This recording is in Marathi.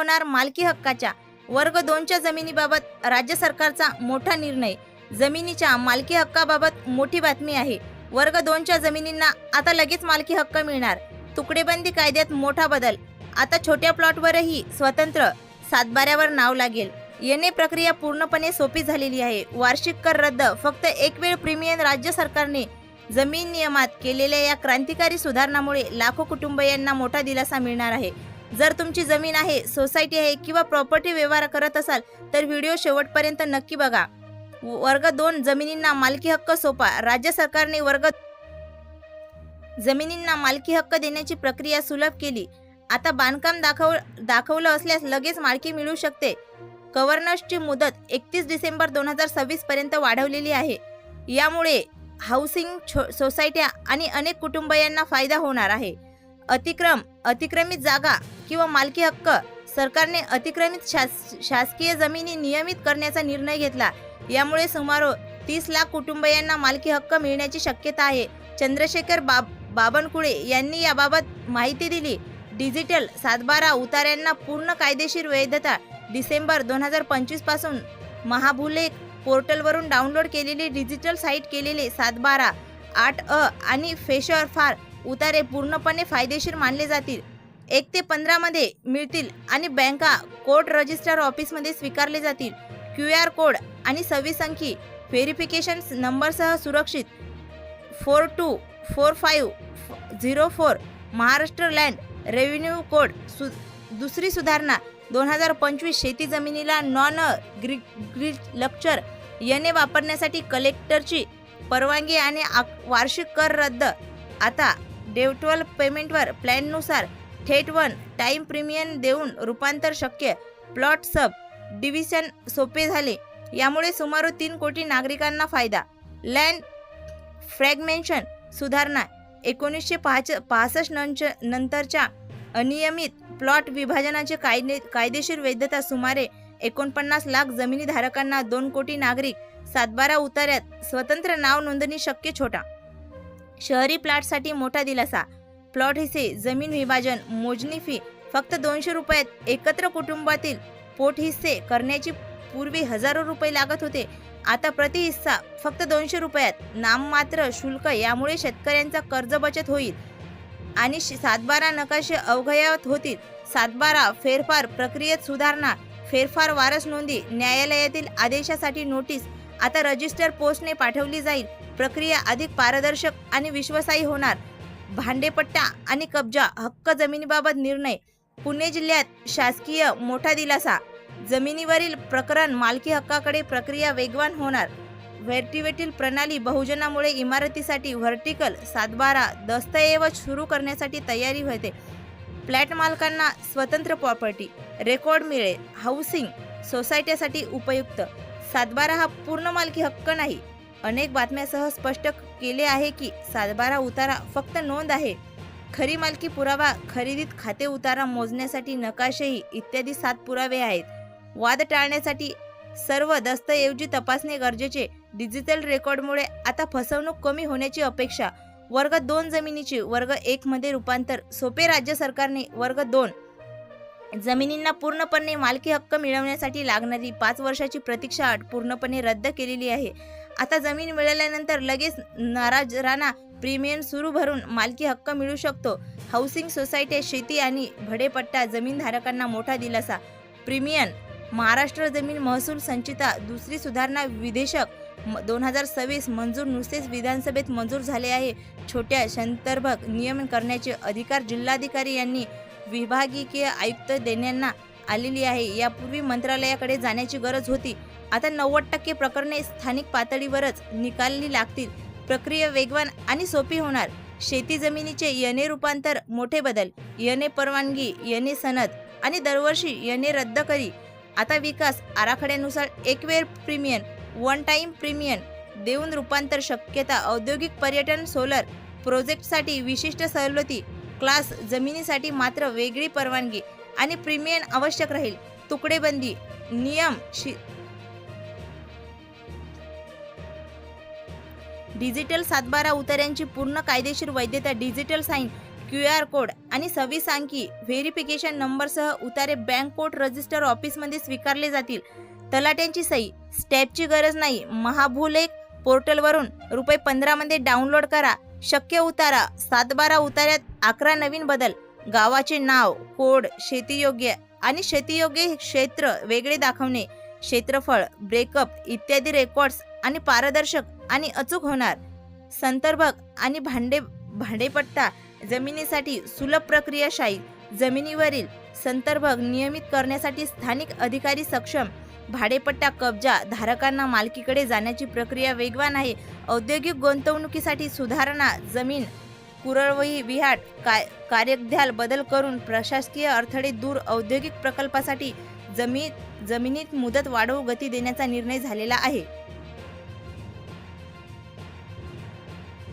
होणार मालकी हक्काच्या. वर्ग 2च्या जमिनीबाबत राज्य सरकारचा मोठा निर्णय. जमिनीच्या मालकी हक्काबाबत मोठी बातमी आहे. वर्ग 2च्या जमिनींना आता लगेच मालकी हक्क मिळणार. तुकडेबंदी कायद्यात मोठा बदल. आता छोट्या प्लॉटवरही स्वतंत्र सातबाऱ्यावर नाव लागेल. येणे प्रक्रिया पूर्णपणे सोपी झालेली आहे. वार्षिक कर रद्द. फक्त एक वेळ प्रीमियम. राज्य सरकारने जमीन नियमात केलेल्या या क्रांतिकारी सुधारणामुळे लाखो कुटुंबियांना मोठा दिलासा मिळणार आहे. जर तुमची जमीन आहे, सोसायटी आहे किंवा प्रॉपर्टी व्यवहार करत असाल तर व्हिडिओ शेवटपर्यंत नक्की बघा. वर्ग 2 जमिनींना मालकी हक्क सोपा. राज्य सरकारने वर्ग जमिनींना मालकी हक्क देण्याची प्रक्रिया सुलभ केली. आता बांधकाम दाखवलं असल्यास लगेच मालकी मिळू शकते. गव्हर्नन्सची मुदत 31 डिसेंबर 2026 पर्यंत वाढवलेली आहे. यामुळे हाऊसिंग सोसायट्या आणि अनेक कुटुंबियांना फायदा होणार आहे. अतिक्रमित जागा किंवा मालकी हक्क. सरकारने अतिक्रमित शासकीय जमिनी नियमित करण्याचा निर्णय घेतला. यामुळे सुमारे 30 लाख कुटुंबियांना मालकी हक्क मिळण्याची शक्यता आहे. चंद्रशेखर बावनकुळे यांनी याबाबत माहिती दिली. डिजिटल सातबारा उतार्यांना पूर्ण कायदेशीर वैधता. डिसेंबर 2025 पासून महाभूलेख पोर्टलवरून डाउनलोड केलेली डिजिटल साईट केलेले सातबारा 8A आणि फेशर फार उतारे पूर्णपणे फायदेशीर मानले जातील. 1 ते 15 मध्ये मिळतील आणि बँका कोर्ट रजिस्टर ऑफिसमध्ये स्वीकारले जातील. QR कोड आणि 26 अंकी व्हेरिफिकेशन नंबरसह सुरक्षित. 424504 महाराष्ट्र लँड रेव्हेन्यू कोड. दुसरी सुधारणा 2025 शेती जमिनीला नॉन ॲग्रिकल्चर याने वापरण्यासाठी कलेक्टरची परवानगी आणि वार्षिक कर रद्द. आता डेव्हलप पेमेंटवर प्लॅननुसार थेट 1 टाइम प्रीमियम देऊन रूपांतर शक्य. प्लॉट सब डिव्हिजन सोपे झाले. यामुळे सुमारे 3 कोटी नागरिकांना फायदा. लँड फ्रॅगमेंशन सुधारणा. 1965 नंतरच्या अनियमित प्लॉट विभाजनाचे कायदेशीर वैधता. सुमारे 49 लाख जमिनीधारकांना 2 कोटी नागरिक. सातबारा उतार्यात स्वतंत्र नाव नोंदणी शक्य. छोटा शहरी प्लॉटसाठी मोठा दिलासा. प्लॉट हिस्से जमीन विभाजन मोजणी फी फक्त 200 रुपयात. एकत्र कुटुंबातील पोट हिस्से करण्याची पूर्वी हजारो रुपये लागत होते. आता प्रति हिस्सा फक्त 200 रुपयात. नाममात्र शुल्क. यामुळे शेतकऱ्यांचा कर्ज बचत होईल आणि सातबारा नकाशे अवघात होतील. सातबारा फेरफार प्रक्रियेत सुधारणा. फेरफार वारस नोंदी. न्यायालयातील आदेशासाठी नोटीस आता रजिस्टर पोस्टने पाठवली जाईल. प्रक्रिया अधिक पारदर्शक आणि विश्वासार्ह होणार. भाडेपट्टा आणि कब्जा हक्क जमिनीबाबत निर्णय. पुणे जिल्ह्यात शासकीय मोठा दिलासा. जमिनीवरील प्रकरण मालकी हक्काकडे प्रक्रिया वेगवान होणार. व्हर्टिव्हर्टिकल प्रणाली बहुजनामुळे इमारतीसाठी व्हर्टिकल सातबारा दस्तऐवज सुरू करण्यासाठी तयारी होते. फ्लॅट मालकांना स्वतंत्र प्रॉपर्टी रेकॉर्ड मिळेल. हाऊसिंग सोसायटीसाठी उपयुक्त. सातबारा हा पूर्ण मालकी हक्क नाही. अनेक बातम्यांसह स्पष्ट केले आहे की सातबारा उतारा फक्त नोंद आहे. खरी मालकी पुरावा. खरेदीत खाते उतारा मोजण्यासाठी नकाशेही इत्यादी 7 पुरावे आहेत. वाद टाळण्यासाठी सर्व दस्तऐवजी तपासणे गरजेचे. डिजिटल रेकॉर्डमुळे आता फसवणूक कमी होण्याची अपेक्षा. वर्ग 2 जमिनीचे वर्ग 1 मध्ये रूपांतर सोपे. राज्य सरकारने वर्ग 2 जमिनींना पूर्णपणे मालकी हक्क मिळवण्यासाठी लागणारी 5 वर्षाची प्रतीक्षा अट पूर्णपणे रद्द केलेली आहे. आता जमीन मिळाल्यानंतर लगेच नाराजराना प्रीमियम सुरू भरून मालकी हक्क मिळू शकतो. हाऊसिंग सोसायटी शेती आणि भाडेपट्टा जमीनधारकांना मोठा दिलासा. प्रीमियम महाराष्ट्र जमीन महसूल संचिता. दुसरी सुधारणा विधेयक 2026 मंजूर. नुकतेच विधानसभेत मंजूर झाले आहे. छोट्या संदर्भात नियमन करण्याचे अधिकार जिल्हाधिकारी यांनी विभागीय आयुक्त देण्यात आलेली आहे. यापूर्वी मंत्रालयाकडे जाण्याची गरज होती. आता 90% प्रकरणे स्थानिक पातळीवरच निकाली लागतील. प्रक्रिया वेगवान आणि सोपी होणार. शेती जमिनीचे यने रूपांतर. मोठे बदल. यने परवानगी, यने सनद आणि दरवर्षी यने रद्द करी. आता विकास आराखड्यानुसार एक वेळ प्रीमियम 1 टाइम प्रीमियम देऊन रूपांतर शक्यता. औद्योगिक पर्यटन सोलर प्रोजेक्टसाठी विशिष्ट सवलती. क्लास जमिनीसाठी मात्र वेगळी परवानगी आणि प्रीमियम आवश्यक राहील. तुकडेबंदी नियम. डिजिटल सातबारा उतार्यांची पूर्ण कायदेशीर वैधता. डिजिटल साईन QR कोड आणि 26 अंकी व्हेरिफिकेशन नंबरसह उतारे बँक कोर्ट रजिस्टर ऑफिसमध्ये स्वीकारले जातील. तलाट्यांची सही, स्टॅम्पची गरज नाही. महाभूलेख पोर्टलवरून ₹15 मध्ये डाउनलोड करा. शक्य उतारा 7/12 उतार्यात 11 नवीन बदल. गावाचे नाव, कोड, शेतीयोग्य आणि शेतीयोग्य क्षेत्र वेगळे दाखवणे, क्षेत्रफळ, ब्रेकअप इत्यादी रेकॉर्ड्स आणि पारदर्शक आणि अचूक होणार. संदर्भक आणि भाडेपट्टा जमिनीसाठी सुलभ प्रक्रियाशाही. जमिनीवरील संदर्भक नियमित करण्यासाठी स्थानिक अधिकारी सक्षम. भाडेपट्टा कब्जा धारकांना मालकीकडे जाण्याची प्रक्रिया वेगवान आहे. औद्योगिक गुंतवणुकीसाठी सुधारणा. जमीन कुरळवही विहाट कार्यद्याल बदल करून प्रशासकीय अडथळे दूर. औद्योगिक प्रकल्पासाठी जमिनीत मुदत वाढवू गती देण्याचा निर्णय झालेला आहे.